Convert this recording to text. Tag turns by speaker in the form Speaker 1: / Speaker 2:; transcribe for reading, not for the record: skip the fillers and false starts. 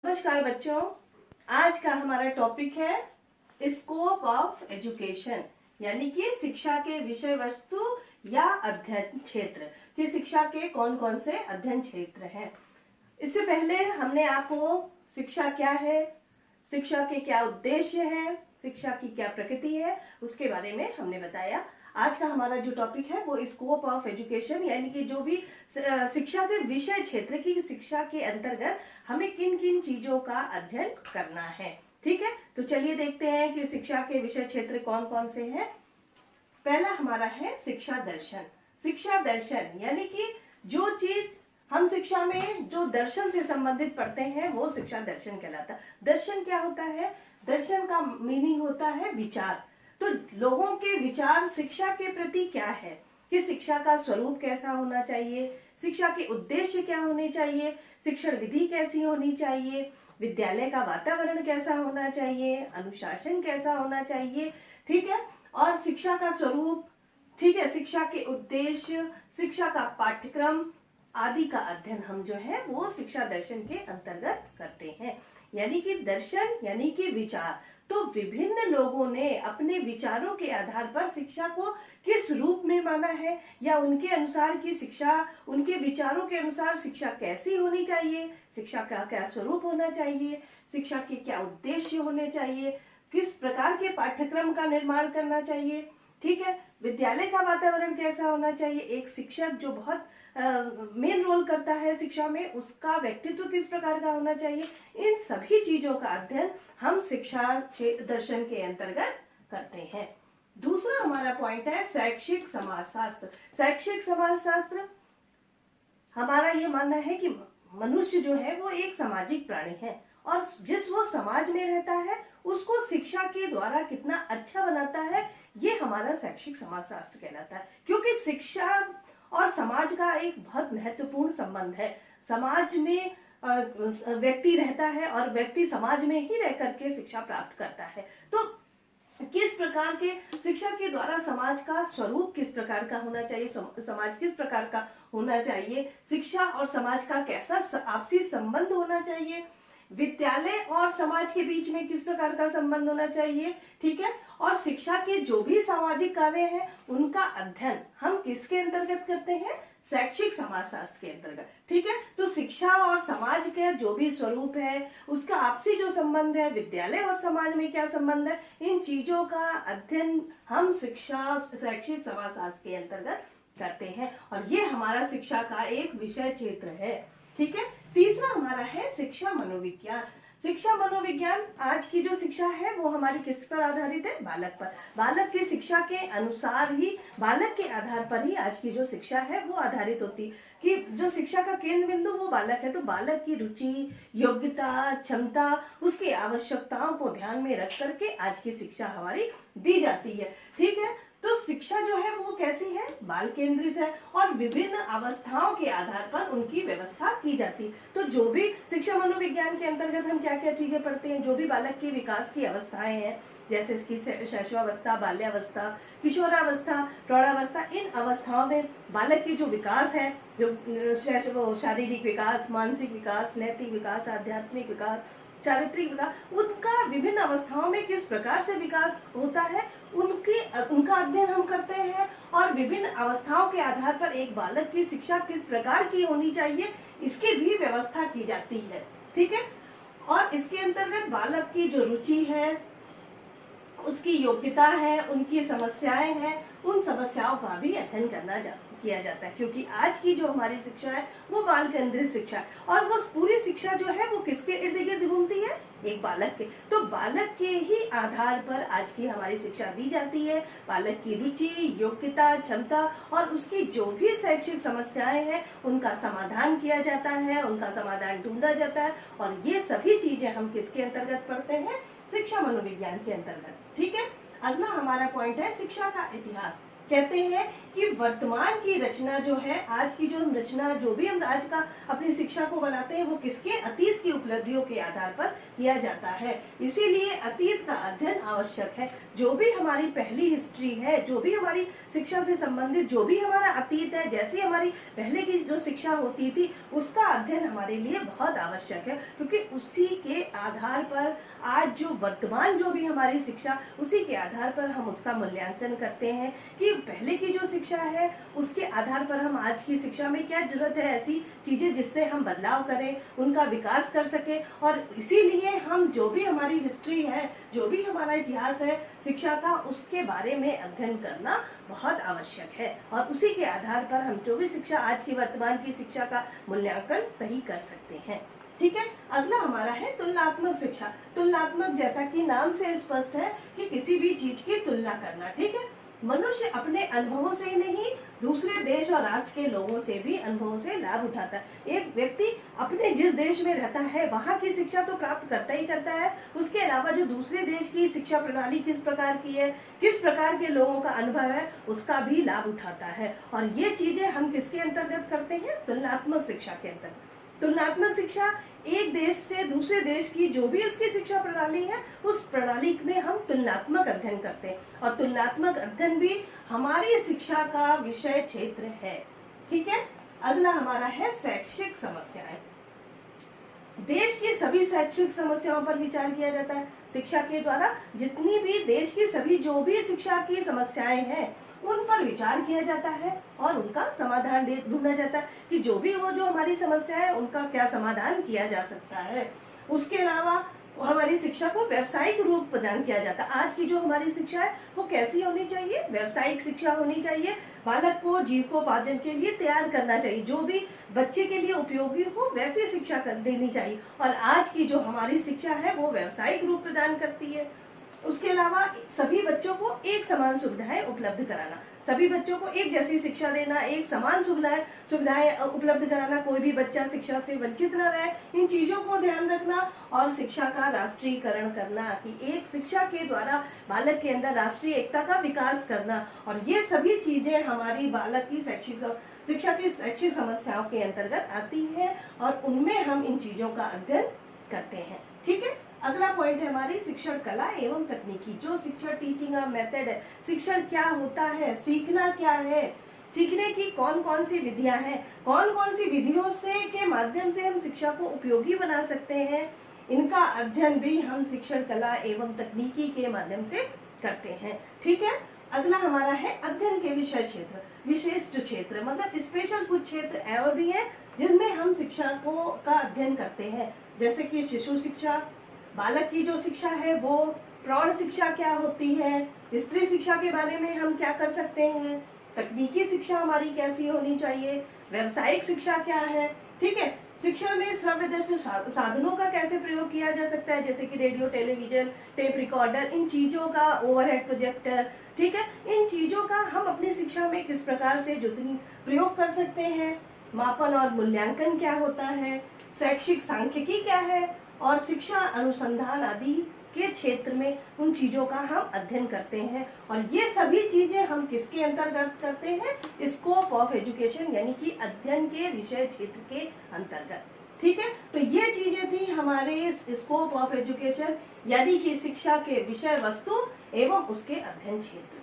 Speaker 1: नमस्कार बच्चों, आज का हमारा टॉपिक है स्कोप ऑफ एजुकेशन, यानी कि शिक्षा के विषय वस्तु या अध्ययन क्षेत्र कि शिक्षा के कौन कौन से अध्ययन क्षेत्र हैं। इससे पहले हमने आपको शिक्षा क्या है, शिक्षा के क्या उद्देश्य है, शिक्षा की क्या प्रकृति है, उसके बारे में हमने बताया। आज का हमारा जो टॉपिक है वो स्कोप ऑफ एजुकेशन, यानी कि जो भी शिक्षा के विषय क्षेत्र की शिक्षा के अंतर्गत हमें किन किन चीजों का अध्ययन करना है। ठीक है, तो चलिए देखते हैं कि शिक्षा के विषय क्षेत्र कौन कौन से हैं। पहला हमारा है शिक्षा दर्शन। शिक्षा दर्शन यानी कि जो चीज हम शिक्षा में जो दर्शन से संबंधित पढ़ते हैं वो शिक्षा दर्शन कहलाता है। दर्शन क्या होता है? दर्शन का मीनिंग होता है विचार। तो लोगों के विचार शिक्षा के प्रति क्या है कि शिक्षा का स्वरूप कैसा होना चाहिए, शिक्षा के उद्देश्य क्या होने चाहिए, शिक्षण विधि कैसी होनी चाहिए, विद्यालय का वातावरण कैसा होना चाहिए, अनुशासन कैसा होना चाहिए। ठीक है, और शिक्षा का स्वरूप, ठीक है, शिक्षा के उद्देश्य, शिक्षा का पाठ्यक्रम आदि का अध्ययन हम जो है वो शिक्षा दर्शन के अंतर्गत करते हैं। यानी कि दर्शन यानी कि विचार। तो विभिन्न लोगों ने अपने विचारों के आधार पर शिक्षा को किस रूप में माना है या उनके अनुसार की शिक्षा, उनके विचारों के अनुसार शिक्षा कैसी होनी चाहिए, शिक्षा का क्या स्वरूप होना चाहिए, शिक्षा के क्या उद्देश्य होने चाहिए, किस प्रकार के पाठ्यक्रम का निर्माण करना चाहिए। ठीक है, विद्यालय का वातावरण कैसा होना चाहिए, एक शिक्षक जो बहुत मेन रोल करता है शिक्षा में, उसका व्यक्तित्व किस प्रकार का होना चाहिए। इन सभी चीजों का अध्ययन हम शिक्षा दर्शन के अंतर्गत करते हैं। दूसरा हमारा पॉइंट है शैक्षिक समाजशास्त्र। शैक्षिक समाजशास्त्र हमारा ये मानना है कि मनुष्य जो है वो एक सामाजिक प्राणी है और जिस वो समाज में रहता है उसको शिक्षा के द्वारा कितना अच्छा बनाता है, ये हमारा शैक्षिक समाजशास्त्र कहलाता है। क्योंकि शिक्षा और समाज का एक बहुत महत्वपूर्ण संबंध है। समाज में व्यक्ति रहता है और व्यक्ति समाज में ही रह करके शिक्षा प्राप्त करता है। तो किस प्रकार के शिक्षा के द्वारा समाज का स्वरूप किस प्रकार का होना चाहिए, समाज किस प्रकार का होना चाहिए, शिक्षा और समाज का कैसा आपसी संबंध होना चाहिए, विद्यालय और समाज के बीच में किस प्रकार का संबंध होना चाहिए। ठीक है, और शिक्षा के जो भी सामाजिक कार्य हैं उनका अध्ययन हम किसके अंतर्गत करते हैं? शैक्षिक समाजशास्त्र के अंतर्गत। ठीक है, तो शिक्षा और समाज का जो भी स्वरूप है, उसका आपसी जो संबंध है, विद्यालय और समाज में क्या संबंध है, इन चीजों का अध्ययन हम शिक्षा शैक्षिक समाजशास्त्र के अंतर्गत करते हैं और ये हमारा शिक्षा का एक विषय क्षेत्र है। ठीक है, तीसरा हमारा है शिक्षा मनोविज्ञान। शिक्षा मनोविज्ञान आज की जो शिक्षा है वो हमारी किस पर आधारित है? बालक पर। बालक की शिक्षा के अनुसार ही, बालक के आधार पर ही आज की जो शिक्षा है वो आधारित होती है कि जो शिक्षा का केंद्र बिंदु वो बालक है। तो बालक की रुचि, योग्यता, क्षमता, उसकी आवश्यकताओं को ध्यान में रख करके आज की शिक्षा हमारी दी जाती है। ठीक है, तो शिक्षा जो है वो कैसी है? बाल केंद्रित है और विभिन्न अवस्थाओं के आधार पर उनकी व्यवस्था की जाती है। तो जो भी शिक्षा मनोविज्ञान के अंतर्गत हम क्या क्या चीजें पढ़ते हैं, जो भी बालक की विकास की अवस्थाएं हैं, जैसे इसकी शैशवावस्था, बाल्यावस्था, किशोरावस्था, प्रौढ़ावस्था, इन अवस्थाओं में बालक की जो विकास है, जो शारीरिक विकास, मानसिक विकास, नैतिक विकास, आध्यात्मिक विकास, चारित्रिक विकास, उनका विभिन्न अवस्थाओं में किस प्रकार से विकास होता है उनका अध्ययन हम करते हैं और विभिन्न अवस्थाओं के आधार पर एक बालक की शिक्षा किस प्रकार की होनी चाहिए इसकी भी व्यवस्था की जाती है। ठीक है, और इसके अंतर्गत बालक की जो रुचि है, उसकी योग्यता है, उनकी समस्याएं हैं, उन समस्याओं का भी अध्ययन किया जाता है। क्योंकि आज की जो हमारी शिक्षा है वो बाल केंद्रित शिक्षा है और वो पूरी शिक्षा जो है वो किसके इर्द गिर्द घूमती है? एक बालक के। तो बालक के ही आधार पर आज की हमारी शिक्षा दी जाती है। बालक की रुचि, योग्यता, क्षमता और उसकी जो भी शैक्षिक समस्याएं हैं उनका समाधान किया जाता है, उनका समाधान ढूंढा जाता है और ये सभी चीजें हम किसके अंतर्गत पढ़ते हैं? शिक्षा मनोविज्ञान के अंतर्गत। ठीक है, अगला हमारा पॉइंट है शिक्षा का इतिहास। कहते हैं कि वर्तमान की रचना जो है, आज की जो हम रचना, जो भी हम आज का अपनी शिक्षा को बनाते हैं, वो किसके, अतीत की उपलब्धियों के आधार पर किया जाता है। इसीलिए अतीत का अध्ययन आवश्यक है। जो भी हमारी पहली हिस्ट्री है, जो भी हमारी शिक्षा से संबंधित जो भी हमारा अतीत है, जैसी हमारी पहले की जो शिक्षा होती थी, उसका अध्ययन हमारे लिए बहुत आवश्यक है, क्योंकि उसी के आधार पर आज जो वर्तमान जो भी हमारी शिक्षा, उसी के आधार पर हम उसका मूल्यांकन करते हैं कि पहले की जो शिक्षा है उसके आधार पर हम आज की शिक्षा में क्या जरूरत है, ऐसी चीजें जिससे हम बदलाव करें, उनका विकास कर सके। और इसीलिए हम जो भी हमारी हिस्ट्री है, जो भी हमारा इतिहास है शिक्षा का, उसके बारे में अध्ययन करना बहुत आवश्यक है, और उसी के आधार पर हम जो भी शिक्षा, आज की वर्तमान की शिक्षा का मूल्यांकन सही कर सकते हैं। ठीक है, अगला हमारा है तुलनात्मक शिक्षा। तुलनात्मक, जैसा कि नाम से स्पष्ट है कि किसी भी चीज की तुलना करना। ठीक है, मनुष्य अपने अनुभवों से ही नहीं, दूसरे देश और राष्ट्र के लोगों से भी अनुभवों से लाभ उठाता है। एक व्यक्ति अपने जिस देश में रहता है वहाँ की शिक्षा तो प्राप्त करता ही करता है, उसके अलावा जो दूसरे देश की शिक्षा प्रणाली किस प्रकार की है, किस प्रकार के लोगों का अनुभव है, उसका भी लाभ उठाता है। और ये चीजें हम किसके अंतर्गत करते हैं, तुलनात्मक शिक्षा के अंतर्गत। तुलनात्मक शिक्षा एक देश से दूसरे देश की जो भी उसकी शिक्षा प्रणाली है, उस प्रणाली में हम तुलनात्मक अध्ययन करते हैं, और तुलनात्मक अध्ययन भी हमारी शिक्षा का विषय क्षेत्र है। ठीक है, अगला हमारा है शैक्षिक समस्याएं। देश की सभी शैक्षिक समस्याओं पर विचार किया जाता है। शिक्षा के द्वारा जितनी भी देश की सभी जो भी शिक्षा की समस्याएं हैं, उन पर विचार किया जाता है और उनका समाधान ढूंढा जाता है कि जो भी वो जो हमारी समस्या है उनका क्या समाधान किया जा सकता है। उसके अलावा हमारी शिक्षा को व्यावसायिक रूप प्रदान किया जाता है। आज की जो हमारी शिक्षा है वो कैसी होनी चाहिए, व्यावसायिक शिक्षा होनी चाहिए। बालक को जीविकोपार्जन के लिए तैयार करना चाहिए, जो भी बच्चे के लिए उपयोगी हो वैसी शिक्षा देनी चाहिए। और आज की जो हमारी शिक्षा है वो व्यावसायिक रूप प्रदान करती है। उसके अलावा सभी बच्चों को एक समान सुविधाएं उपलब्ध कराना, सभी बच्चों को एक जैसी शिक्षा देना, एक समान सुविधाएं उपलब्ध कराना, कोई भी बच्चा शिक्षा से वंचित न रहे, इन चीजों को ध्यान रखना। और शिक्षा का राष्ट्रीयकरण करना, कि एक शिक्षा के द्वारा बालक के अंदर राष्ट्रीय एकता का विकास करना। और ये सभी चीजें हमारी बालक की शिक्षा की शैक्षिक समस्याओं के अंतर्गत आती है, और उनमें हम इन चीजों का अध्ययन करते हैं। ठीक है, अगला पॉइंट है हमारी शिक्षण कला एवं तकनीकी। जो शिक्षण टीचिंग मेथड है, शिक्षण क्या होता है, सीखना क्या है, सीखने की कौन कौन सी विधियां हैं, कौन कौन सी विधियों से के माध्यम से हम शिक्षा को उपयोगी बना सकते हैं, इनका अध्ययन भी हम शिक्षण कला एवं तकनीकी के माध्यम से करते हैं। ठीक है, अगला हमारा है अध्ययन के विषय क्षेत्र, विशिष्ट क्षेत्र, मतलब स्पेशल कुछ क्षेत्र और भी है जिनमें हम शिक्षा को का अध्ययन करते हैं। जैसे कि शिशु शिक्षा, बालक की जो शिक्षा है वो, प्रौढ़ शिक्षा क्या होती है, स्त्री शिक्षा के बारे में हम क्या कर सकते हैं, तकनीकी शिक्षा हमारी कैसी होनी चाहिए, व्यावसायिक शिक्षा क्या है। ठीक है, शिक्षा में श्रव्यदर्शी साधनों का कैसे प्रयोग किया जा सकता है, जैसे कि रेडियो, टेलीविजन, टेप रिकॉर्डर, इन चीजों का, ओवरहेड प्रोजेक्टर। ठीक है, इन चीजों का हम अपनी शिक्षा में किस प्रकार से प्रयोग कर सकते हैं, मापन और मूल्यांकन क्या होता है, शैक्षिक सांख्यिकी क्या है, और शिक्षा अनुसंधान आदि के क्षेत्र में उन चीजों का हम अध्ययन करते हैं। और ये सभी चीजें हम किसके अंतर्गत करते हैं, स्कोप ऑफ एजुकेशन, यानी कि अध्ययन के विषय क्षेत्र के अंतर्गत। ठीक है, तो ये चीजें थी हमारे स्कोप ऑफ एजुकेशन, यानी कि शिक्षा के विषय वस्तु एवं उसके अध्ययन क्षेत्र।